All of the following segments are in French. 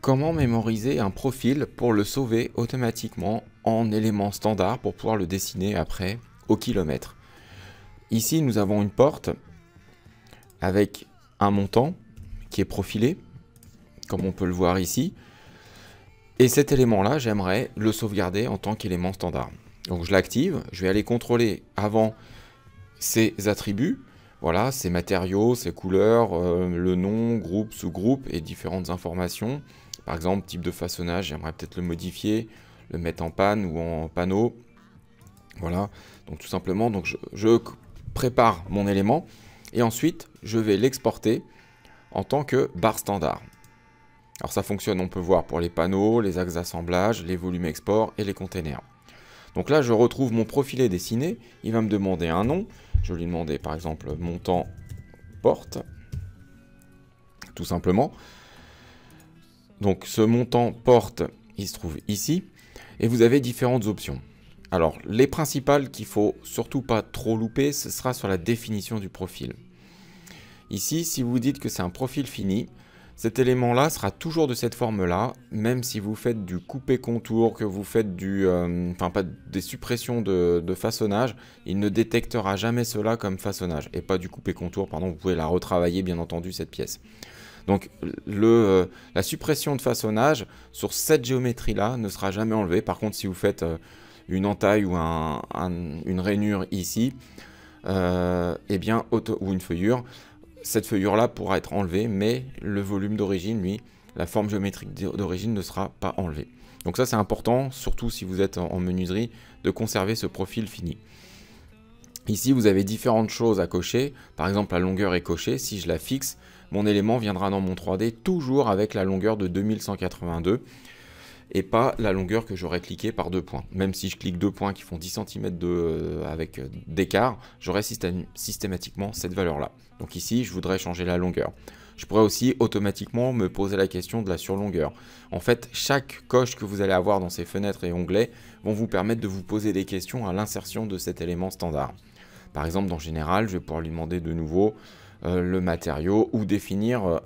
Comment mémoriser un profil pour le sauver automatiquement en élément standard pour pouvoir le dessiner après au kilomètre? Ici, nous avons une porte avec un montant qui est profilé, comme on peut le voir ici. Et cet élément-là, j'aimerais le sauvegarder en tant qu'élément standard. Donc je l'active, je vais aller contrôler avant ses attributs. Voilà, ses matériaux, ses couleurs, le nom, groupe, sous-groupe et différentes informations. Par exemple, type de façonnage, j'aimerais peut-être le modifier, le mettre en panne ou en panneau. Voilà, donc tout simplement, donc je prépare mon élément et ensuite je vais l'exporter en tant que barre standard. Alors ça fonctionne, on peut voir pour les panneaux, les axes d'assemblage, les volumes export et les containers. Donc là, je retrouve mon profilé dessiné, il va me demander un nom. Je vais lui demander par exemple montant porte, tout simplement. Donc ce montant porte, il se trouve ici, et vous avez différentes options. Alors les principales qu'il faut surtout pas trop louper, ce sera sur la définition du profil. Ici, si vous dites que c'est un profil fini, cet élément-là sera toujours de cette forme-là, même si vous faites du coupé-contour, que vous faites des suppressions de façonnage, il ne détectera jamais cela comme façonnage, et pas du coupé-contour, pardon, vous pouvez la retravailler bien entendu cette pièce. Donc la suppression de façonnage sur cette géométrie-là ne sera jamais enlevée. Par contre, si vous faites une entaille ou une rainure ici, ou une feuillure, cette feuillure-là pourra être enlevée, mais le volume d'origine, lui, la forme géométrique d'origine ne sera pas enlevée. Donc ça, c'est important, surtout si vous êtes en menuiserie, de conserver ce profil fini. Ici, vous avez différentes choses à cocher. Par exemple, la longueur est cochée. Si je la fixe, mon élément viendra dans mon 3D toujours avec la longueur de 2182 et pas la longueur que j'aurais cliqué par 2 points. Même si je clique 2 points qui font 10 cm avec d'écart, j'aurai systématiquement cette valeur-là. Donc ici, je voudrais changer la longueur. Je pourrais aussi automatiquement me poser la question de la surlongueur. En fait, chaque coche que vous allez avoir dans ces fenêtres et onglets vont vous permettre de vous poser des questions à l'insertion de cet élément standard. Par exemple, dans Général, je vais pouvoir lui demander de nouveau le matériau ou définir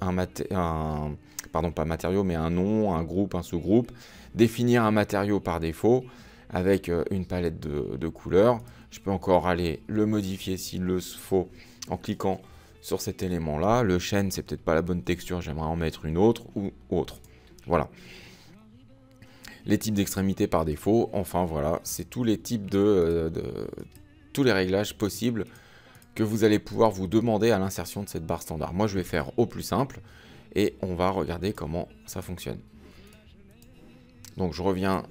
pas matériau, mais un nom, un groupe, un sous-groupe. Définir un matériau par défaut avec une palette de couleurs. Je peux encore aller le modifier s'il le faut en cliquant sur cet élément-là. Le chêne, c'est peut-être pas la bonne texture, j'aimerais en mettre une autre ou autre. Voilà. Les types d'extrémités par défaut. Enfin, voilà, c'est tous les types tous les réglages possibles que vous allez pouvoir vous demander à l'insertion de cette barre standard. Moi, je vais faire au plus simple et on va regarder comment ça fonctionne. Donc, je reviens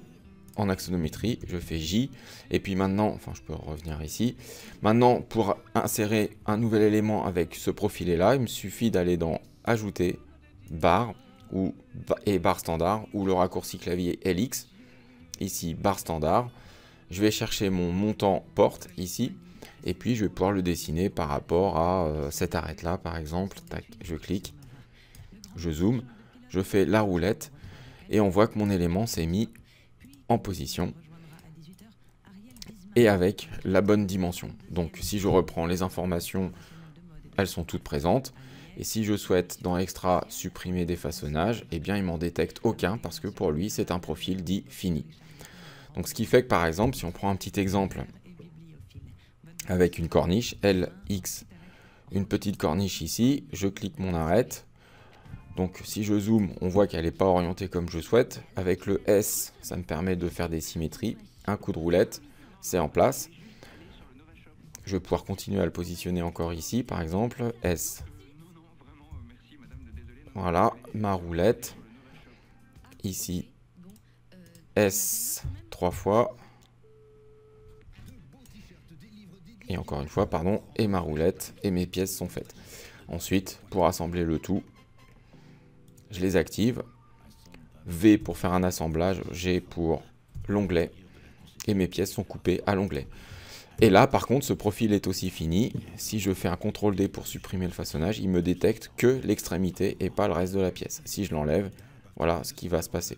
en axonométrie, je fais J, et puis maintenant, enfin, je peux revenir ici. Maintenant, pour insérer un nouvel élément avec ce profilé-là, il me suffit d'aller dans Ajouter, barre, et barre standard, ou le raccourci clavier LX. Ici, barre standard. Je vais chercher mon montant porte ici. Et puis, je vais pouvoir le dessiner par rapport à cette arête-là, par exemple. Tac, je clique, je zoome, je fais la roulette, et on voit que mon élément s'est mis en position et avec la bonne dimension. Donc, si je reprends les informations, elles sont toutes présentes. Et si je souhaite, dans Extra, supprimer des façonnages, eh bien, il m'en détecte aucun parce que pour lui, c'est un profil dit fini. Donc, ce qui fait que, par exemple, si on prend un petit exemple avec une corniche, LX, une petite corniche ici, je clique mon arête. Donc si je zoome, on voit qu'elle n'est pas orientée comme je souhaite. Avec le S, ça me permet de faire des symétries. Un coup de roulette, c'est en place. Je vais pouvoir continuer à le positionner encore ici, par exemple, S. Voilà, ma roulette. Ici, S 3 fois. Et encore une fois, pardon, et ma roulette, et mes pièces sont faites. Ensuite, pour assembler le tout, je les active. V pour faire un assemblage, G pour l'onglet, et mes pièces sont coupées à l'onglet. Et là, par contre, ce profil est aussi fini. Si je fais un CTRL D pour supprimer le façonnage, il me détecte que l'extrémité et pas le reste de la pièce. Si je l'enlève, voilà ce qui va se passer.